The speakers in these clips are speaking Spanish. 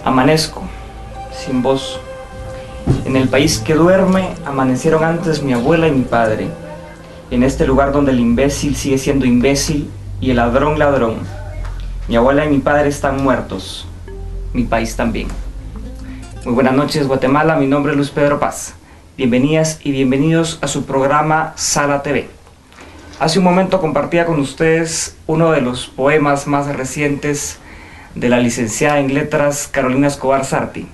Amanezco, sin voz. En el país que duerme, amanecieron antes mi abuela y mi padre. En este lugar donde el imbécil sigue siendo imbécil y el ladrón ladrón. Mi abuela y mi padre están muertos. Mi país también. Muy buenas noches, Guatemala. Mi nombre es Luis Pedro Paz. Bienvenidas y bienvenidos a su programa Sala TV. Hace un momento compartía con ustedes uno de los poemas más recientes de la licenciada en Letras Carolina Escobar Sarti,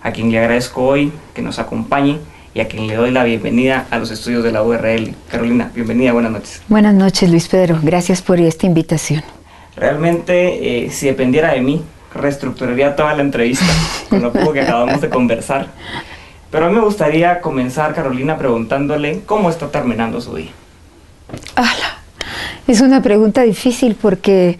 a quien le agradezco hoy que nos acompañe y a quien le doy la bienvenida a los estudios de la URL. Carolina, bienvenida, buenas noches. Buenas noches, Luis Pedro. Gracias por esta invitación. Realmente, si dependiera de mí, reestructuraría toda la entrevista con lo poco que acabamos de conversar. Pero a mí me gustaría comenzar, Carolina, preguntándole cómo está terminando su día. Es una pregunta difícil porque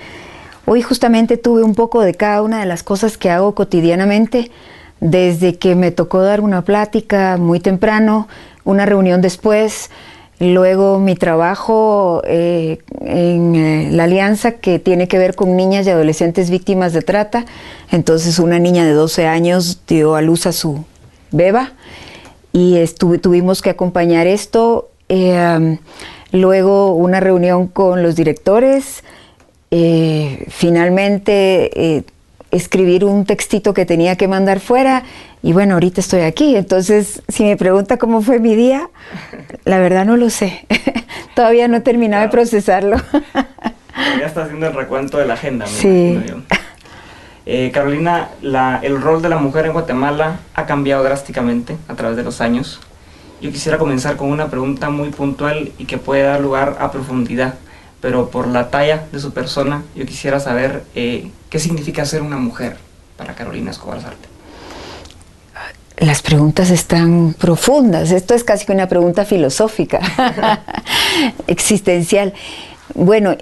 hoy justamente tuve un poco de cada una de las cosas que hago cotidianamente, desde que me tocó dar una plática muy temprano, una reunión después, luego mi trabajo en la alianza que tiene que ver con niñas y adolescentes víctimas de trata. Entonces una niña de 12 años dio a luz a su beba y tuvimos que acompañar esto. Luego una reunión con los directores, finalmente escribir un textito que tenía que mandar fuera y bueno, ahorita estoy aquí. Entonces, si me pregunta cómo fue mi día, la verdad no lo sé. Todavía no he terminado de procesarlo. Ya está haciendo el recuento de la agenda, sí. Imagino yo. Carolina, el rol de la mujer en Guatemala ha cambiado drásticamente a través de los años. Yo quisiera comenzar con una pregunta muy puntual y que puede dar lugar a profundidad, pero por la talla de su persona, yo quisiera saber qué significa ser una mujer para Carolina Escobar Sarti. Las preguntas están profundas. Esto es casi que una pregunta filosófica, existencial. Bueno,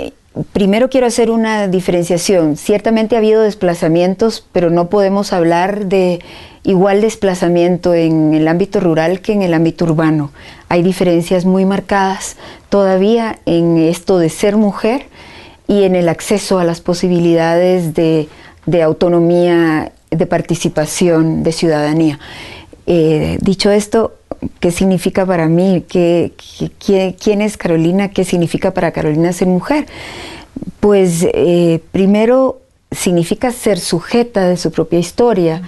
primero quiero hacer una diferenciación. Ciertamente ha habido desplazamientos, pero no podemos hablar de igual desplazamiento en el ámbito rural que en el ámbito urbano. Hay diferencias muy marcadas todavía en esto de ser mujer y en el acceso a las posibilidades de autonomía, de participación, de ciudadanía. Dicho esto, ¿qué significa para mí? ¿Quién es Carolina? ¿Qué significa para Carolina ser mujer? Pues primero significa ser sujeta de su propia historia,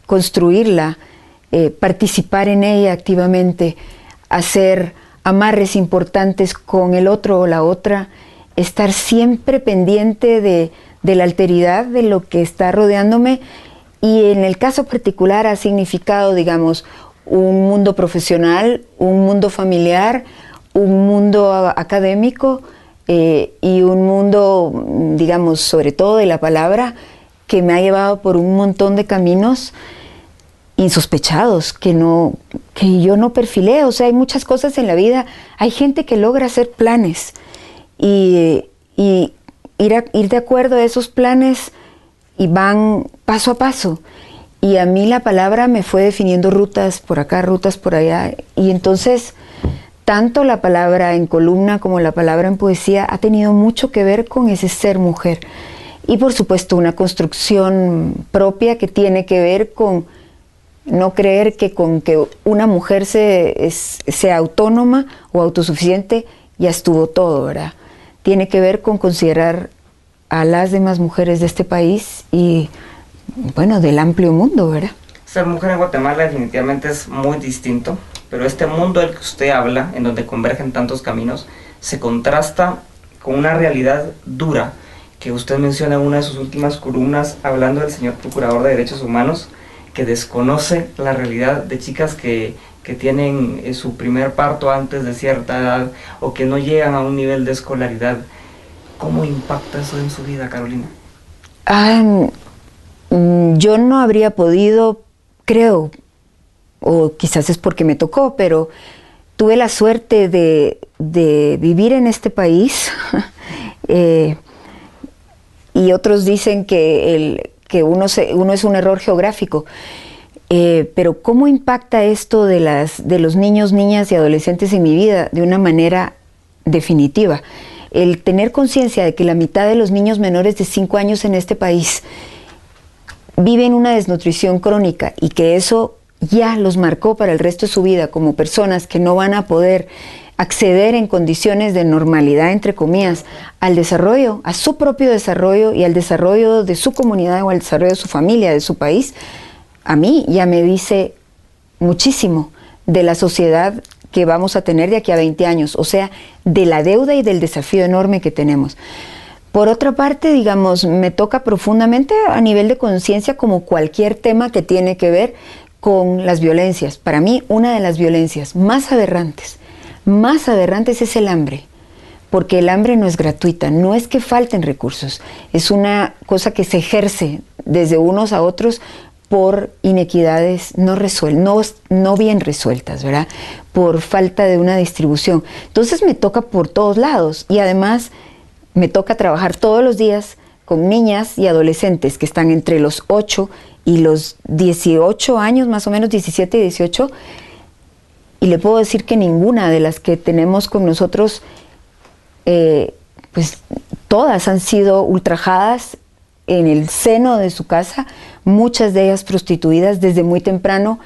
construirla, participar en ella activamente, hacer amarres importantes con el otro o la otra, estar siempre pendiente de la alteridad de lo que está rodeándome, y en el caso particular ha significado, digamos, un mundo profesional, un mundo familiar, un mundo académico y un mundo, digamos, sobre todo de la palabra, que me ha llevado por un montón de caminos insospechados que yo no perfilé. O sea, hay muchas cosas en la vida. Hay gente que logra hacer planes y ir de acuerdo a esos planes y van paso a paso. Y a mí la palabra me fue definiendo rutas por acá, rutas por allá. Y entonces, tanto la palabra en columna como la palabra en poesía ha tenido mucho que ver con ese ser mujer. Y por supuesto una construcción propia que tiene que ver con no creer que con que una mujer sea autónoma o autosuficiente ya estuvo todo, ¿verdad? Tiene que ver con considerar a las demás mujeres de este país y, bueno, del amplio mundo, ¿verdad? Ser mujer en Guatemala definitivamente es muy distinto, pero este mundo del que usted habla, en donde convergen tantos caminos, se contrasta con una realidad dura que usted menciona en una de sus últimas columnas, hablando del señor Procurador de Derechos Humanos, que desconoce la realidad de chicas que tienen su primer parto antes de cierta edad o que no llegan a un nivel de escolaridad. ¿Cómo impacta eso en su vida, Carolina? Yo no habría podido, creo, o quizás es porque me tocó, pero tuve la suerte de vivir en este país y otros dicen que uno es un error geográfico. Pero ¿cómo impacta esto de los niños, niñas y adolescentes en mi vida? De una manera definitiva. El tener conciencia de que la mitad de los niños menores de 5 años en este país viven una desnutrición crónica y que eso ya los marcó para el resto de su vida como personas que no van a poder acceder en condiciones de normalidad, entre comillas, al desarrollo, a su propio desarrollo y al desarrollo de su comunidad o al desarrollo de su familia, de su país, a mí ya me dice muchísimo de la sociedad que vamos a tener de aquí a 20 años, o sea, de la deuda y del desafío enorme que tenemos. Por otra parte, digamos, me toca profundamente a nivel de conciencia como cualquier tema que tiene que ver con las violencias. Para mí, una de las violencias más aberrantes es el hambre, porque el hambre no es gratuita, no es que falten recursos, es una cosa que se ejerce desde unos a otros por inequidades no bien resueltas, ¿verdad? Por falta de una distribución. Entonces me toca por todos lados y además me toca trabajar todos los días con niñas y adolescentes que están entre los 8 y los 18 años, más o menos 17 y 18, y le puedo decir que ninguna de las que tenemos con nosotros, pues todas han sido ultrajadas en el seno de su casa, muchas de ellas prostituidas desde muy temprano,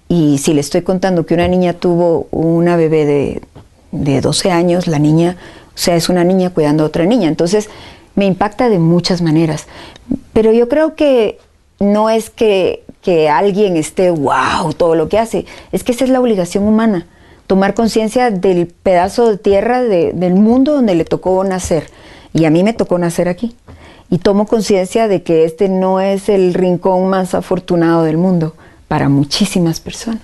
y si le estoy contando que una niña tuvo una bebé de 12 años, la niña, o sea, es una niña cuidando a otra niña, entonces me impacta de muchas maneras, pero yo creo que no es que alguien esté wow todo lo que hace, es que esa es la obligación humana, tomar conciencia del pedazo de tierra del mundo donde le tocó nacer, y a mí me tocó nacer aquí, y tomo conciencia de que este no es el rincón más afortunado del mundo para muchísimas personas.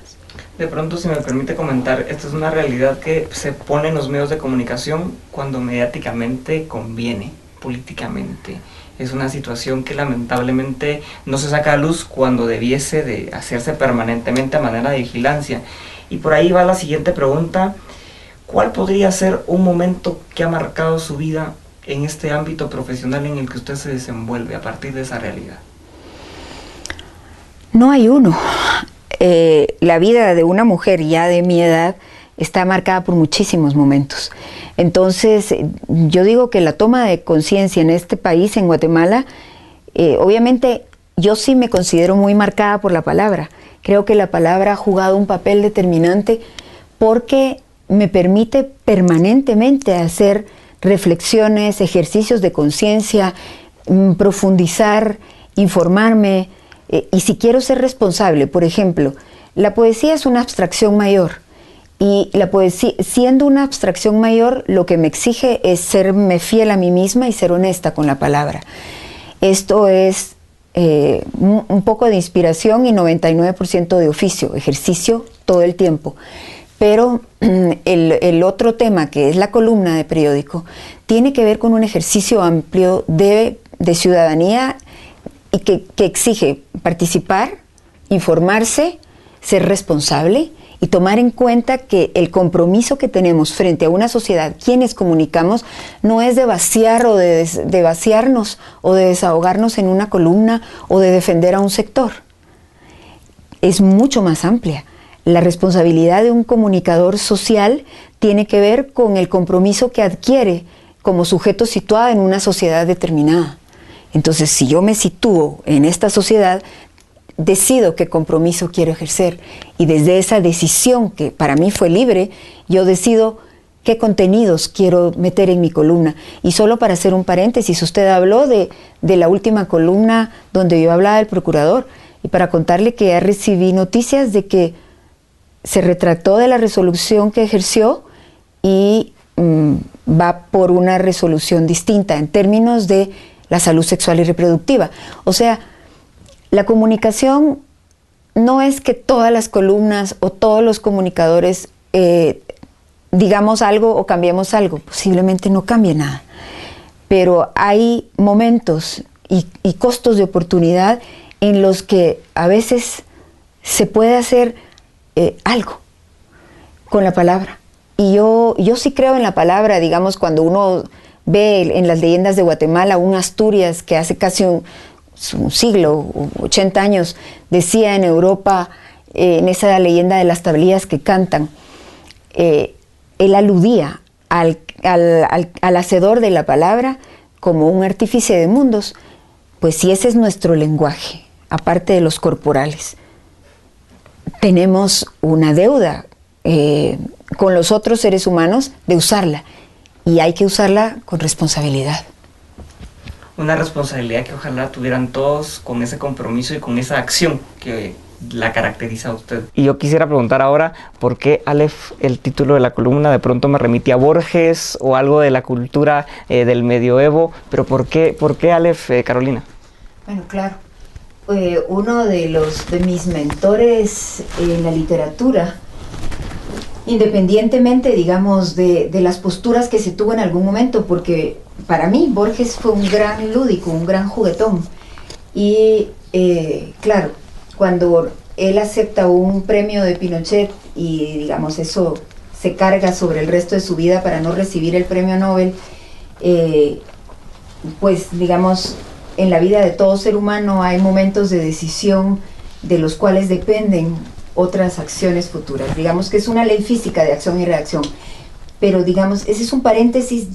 De pronto, si me permite comentar, esta es una realidad que se pone en los medios de comunicación cuando mediáticamente conviene, políticamente. Es una situación que lamentablemente no se saca a luz cuando debiese de hacerse permanentemente a manera de vigilancia. Y por ahí va la siguiente pregunta: ¿cuál podría ser un momento que ha marcado su vida en este ámbito profesional en el que usted se desenvuelve a partir de esa realidad? No hay uno. La vida de una mujer ya de mi edad está marcada por muchísimos momentos. Entonces, yo digo que la toma de conciencia en este país, en Guatemala, obviamente yo sí me considero muy marcada por la palabra. Creo que la palabra ha jugado un papel determinante porque me permite permanentemente hacer reflexiones, ejercicios de conciencia, profundizar, informarme, y si quiero ser responsable, por ejemplo, la poesía es una abstracción mayor, y la poesía, siendo una abstracción mayor, lo que me exige es serme fiel a mí misma y ser honesta con la palabra. Esto es un poco de inspiración y 99% de oficio, ejercicio todo el tiempo. Pero el otro tema, que es la columna de periódico, tiene que ver con un ejercicio amplio de ciudadanía y que exige participar, informarse, ser responsable y tomar en cuenta que el compromiso que tenemos frente a una sociedad, quienes comunicamos, no es de vaciar o de vaciarnos o de desahogarnos en una columna o de defender a un sector. Es mucho más amplia. La responsabilidad de un comunicador social tiene que ver con el compromiso que adquiere como sujeto situado en una sociedad determinada. Entonces, si yo me sitúo en esta sociedad, decido qué compromiso quiero ejercer, y desde esa decisión, que para mí fue libre, yo decido qué contenidos quiero meter en mi columna. Y solo para hacer un paréntesis, usted habló de la última columna donde yo hablaba del procurador, y para contarle que ya recibí noticias de que se retractó de la resolución que ejerció y va por una resolución distinta en términos de la salud sexual y reproductiva. O sea, la comunicación no es que todas las columnas o todos los comunicadores digamos algo o cambiemos algo, posiblemente no cambie nada, pero hay momentos y costos de oportunidad en los que a veces se puede hacer algo con la palabra. Y yo sí creo en la palabra, digamos, cuando uno ve en las leyendas de Guatemala un Asturias que hace casi un siglo, 80 años, decía en Europa, en esa leyenda de las tablillas que cantan, él aludía al hacedor de la palabra como un artífice de mundos. Pues si ese es nuestro lenguaje, aparte de los corporales. Tenemos una deuda con los otros seres humanos de usarla, y hay que usarla con responsabilidad. Una responsabilidad que ojalá tuvieran todos, con ese compromiso y con esa acción que la caracteriza a usted. Y yo quisiera preguntar ahora, ¿por qué Aleph, el título de la columna, de pronto me remite a Borges o algo de la cultura del medioevo? Pero ¿por qué Aleph, Carolina? Bueno, claro. Uno de mis mentores en la literatura, independientemente, digamos, de las posturas que se tuvo en algún momento, porque para mí Borges fue un gran lúdico, un gran juguetón. Y claro, cuando él acepta un premio de Pinochet y, digamos, eso se carga sobre el resto de su vida para no recibir el premio Nobel, pues, digamos, en la vida de todo ser humano hay momentos de decisión de los cuales dependen otras acciones futuras. Digamos que es una ley física de acción y reacción. Pero, digamos, ese es un paréntesis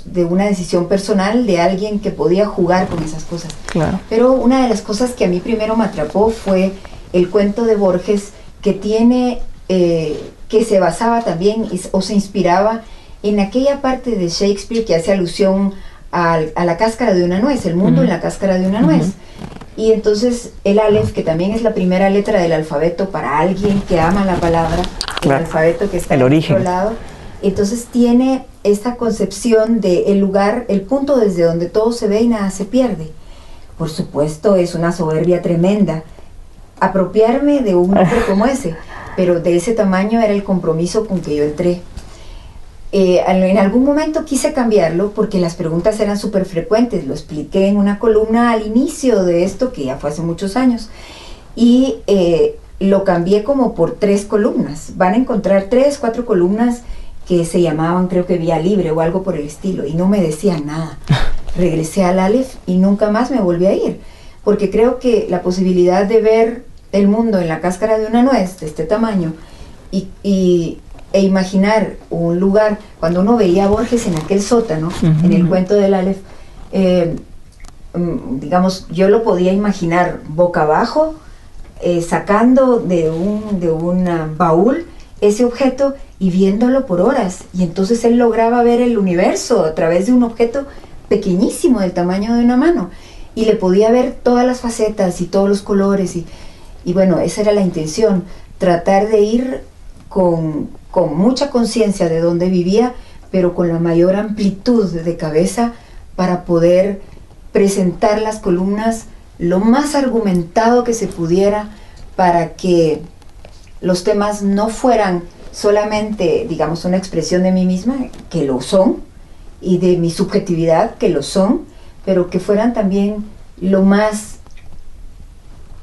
de una decisión personal de alguien que podía jugar con esas cosas. Claro. Pero una de las cosas que a mí primero me atrapó fue el cuento de Borges, que tiene, que se basaba también o se inspiraba en aquella parte de Shakespeare que hace alusión a la cáscara de una nuez, el mundo en la cáscara de una nuez. Y entonces el Aleph, que también es la primera letra del alfabeto para alguien que ama la palabra, claro, el alfabeto que está el origen. otro lado. Entonces tiene esta concepción de el lugar, el punto desde donde todo se ve y nada se pierde. Por supuesto, es una soberbia tremenda apropiarme de un nombre como ese, pero de ese tamaño era el compromiso con que yo entré. En algún momento quise cambiarlo porque las preguntas eran súper frecuentes, lo expliqué en una columna al inicio de esto, que ya fue hace muchos años, y lo cambié como por 3 columnas. Van a encontrar 3, 4 columnas que se llamaban, creo que Vía Libre o algo por el estilo, y no me decían nada. Regresé al Aleph y nunca más me volví a ir, porque creo que la posibilidad de ver el mundo en la cáscara de una nuez de este tamaño e imaginar un lugar, cuando uno veía a Borges en aquel sótano, en el cuento del Aleph, digamos, yo lo podía imaginar boca abajo, sacando de un baúl ese objeto y viéndolo por horas, y entonces él lograba ver el universo a través de un objeto pequeñísimo del tamaño de una mano, y le podía ver todas las facetas y todos los colores, y bueno, esa era la intención, tratar de ir con mucha conciencia de dónde vivía, pero con la mayor amplitud de cabeza para poder presentar las columnas lo más argumentado que se pudiera, para que los temas no fueran solamente, digamos, una expresión de mí misma, que lo son, y de mi subjetividad, que lo son, pero que fueran también lo más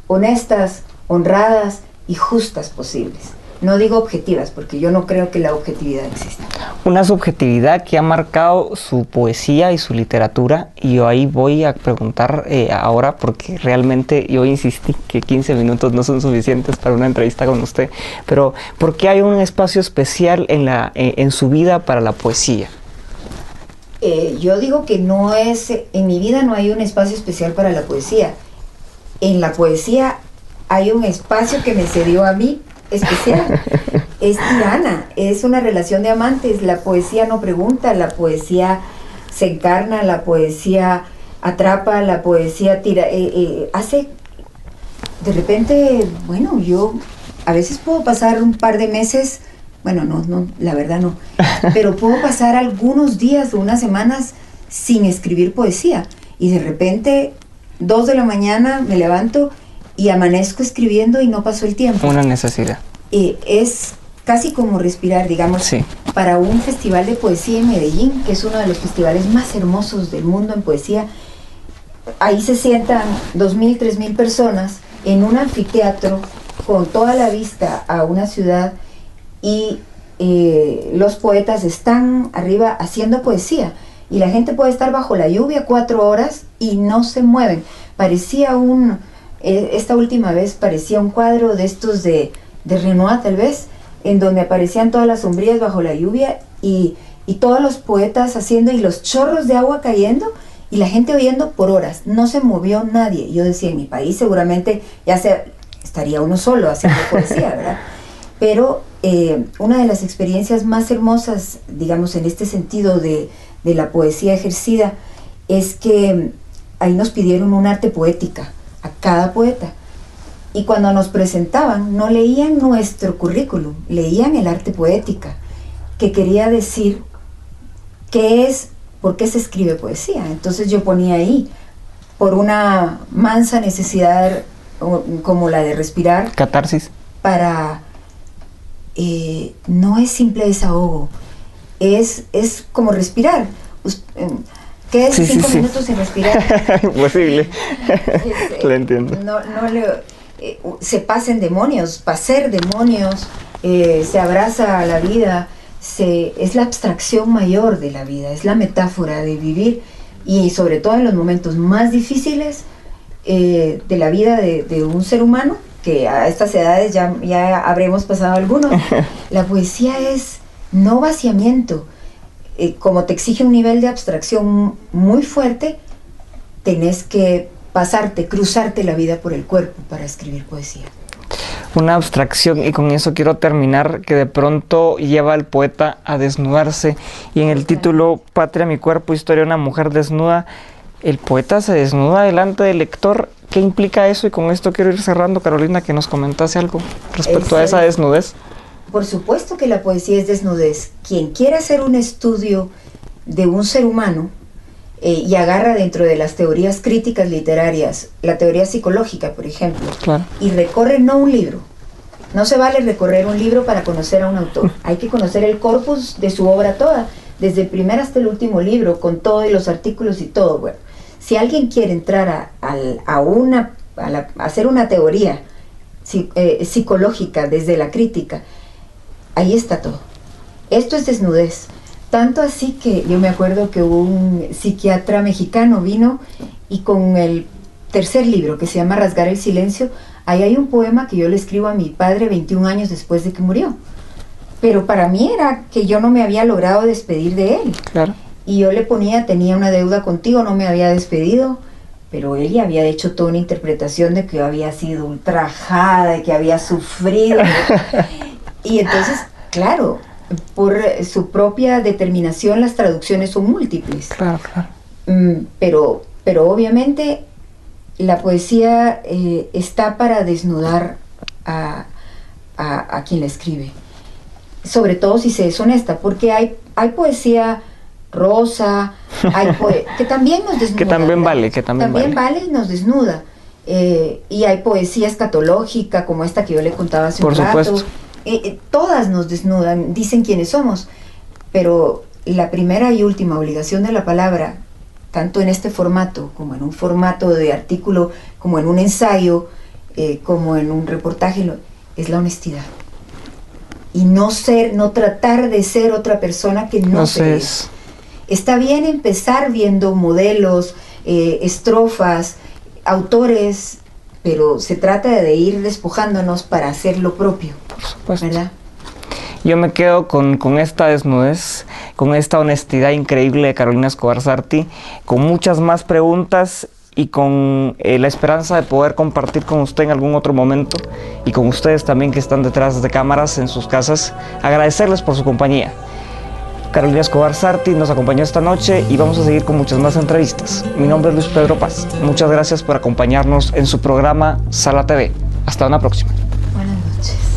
honestas, honradas y justas posibles. No digo objetivas, porque yo no creo que la objetividad exista. Una subjetividad que ha marcado su poesía y su literatura, y yo ahí voy a preguntar ahora, porque realmente yo insistí que 15 minutos no son suficientes para una entrevista con usted, pero ¿por qué hay un espacio especial en su vida para la poesía? Yo digo que no es, en mi vida no hay un espacio especial para la poesía. En la poesía hay un espacio que me cedió a mí, especial. Es tirana, es una relación de amantes. La poesía no pregunta, la poesía se encarna, la poesía atrapa, la poesía tira, hace, de repente, bueno, yo a veces puedo pasar un par de meses, bueno, no, la verdad no, pero puedo pasar algunos días o unas semanas sin escribir poesía, y de repente 2 de la mañana me levanto y amanezco escribiendo y no pasó el tiempo. Una necesidad. Es casi como respirar, digamos, sí. Para un festival de poesía en Medellín, que es uno de los festivales más hermosos del mundo en poesía. Ahí se sientan 2.000, 3.000 personas en un anfiteatro con toda la vista a una ciudad, y los poetas están arriba haciendo poesía, y la gente puede estar bajo la lluvia 4 horas y no se mueven. Parecía esta última vez parecía un cuadro de estos de Renoir, tal vez, en donde aparecían todas las sombrías bajo la lluvia y todos los poetas haciendo, y los chorros de agua cayendo, y la gente oyendo por horas, no se movió nadie. Yo decía, en mi país seguramente estaría uno solo haciendo poesía, ¿verdad? Pero una de las experiencias más hermosas, digamos, en este sentido de la poesía ejercida, es que ahí nos pidieron un arte poética a cada poeta. Y cuando nos presentaban, no leían nuestro currículum, leían el arte poética, que quería decir qué es, por qué se escribe poesía. Entonces yo ponía ahí, por una mansa necesidad como la de respirar. Catarsis. Para... no es simple desahogo, es como respirar. Quédese 5 minutos sin respirar. Imposible. Lo entiendo. Se pasen demonios, paser demonios, se abraza a la vida, es la abstracción mayor de la vida, es la metáfora de vivir, y sobre todo en los momentos más difíciles de la vida de un ser humano, que a estas edades ya habremos pasado algunos. La poesía es no vaciamiento. Como te exige un nivel de abstracción muy fuerte, tenés que cruzarte la vida por el cuerpo para escribir poesía. Una abstracción, y con eso quiero terminar, que de pronto lleva al poeta a desnudarse, y en el título Patria, mi cuerpo, historia de una mujer desnuda, el poeta se desnuda delante del lector. ¿Qué implica eso? Y con esto quiero ir cerrando, Carolina, que nos comentase algo respecto a esa desnudez. Por supuesto que la poesía es desnudez. Quien quiera hacer un estudio de un ser humano y agarra dentro de las teorías críticas literarias, la teoría psicológica, por ejemplo, claro, y recorre no un libro. No se vale recorrer un libro para conocer a un autor. Hay que conocer el corpus de su obra toda, desde el primer hasta el último libro, con todo y los artículos y todo. Bueno, si alguien quiere entrar a hacer una teoría psicológica desde la crítica, ahí está todo. Esto es desnudez. Tanto así que yo me acuerdo que un psiquiatra mexicano vino, y con el tercer libro, que se llama Rasgar el silencio, ahí hay un poema que yo le escribo a mi padre 21 años después de que murió. Pero para mí era que yo no me había logrado despedir de él. Claro. Y yo le ponía, tenía una deuda contigo, no me había despedido, pero él ya había hecho toda una interpretación de que yo había sido ultrajada, de que había sufrido. Y entonces, claro, por su propia determinación las traducciones son múltiples. Claro, claro. Pero obviamente la poesía está para desnudar a quien la escribe. Sobre todo si se es honesta, porque hay poesía rosa, que también nos desnuda. Que también vale, vale y nos desnuda. Y hay poesía escatológica, como esta que yo le contaba hace un rato. Por supuesto. Todas nos desnudan, dicen quiénes somos, pero la primera y última obligación de la palabra, tanto en este formato, como en un formato de artículo, como en un ensayo, como en un reportaje, es la honestidad. Y no tratar de ser otra persona que no se es. Está bien empezar viendo modelos, estrofas, autores, pero se trata de ir despojándonos para hacer lo propio. Por supuesto. ¿Verdad? Yo me quedo con esta desnudez, con esta honestidad increíble de Carolina Escobar Sarti, con muchas más preguntas y con la esperanza de poder compartir con usted en algún otro momento, y con ustedes también que están detrás de cámaras en sus casas. Agradecerles por su compañía. Carolina Escobar Sarti nos acompañó esta noche, y vamos a seguir con muchas más entrevistas. Mi nombre es Luis Pedro Paz. Muchas gracias por acompañarnos en su programa Sala TV. Hasta una próxima. Buenas noches.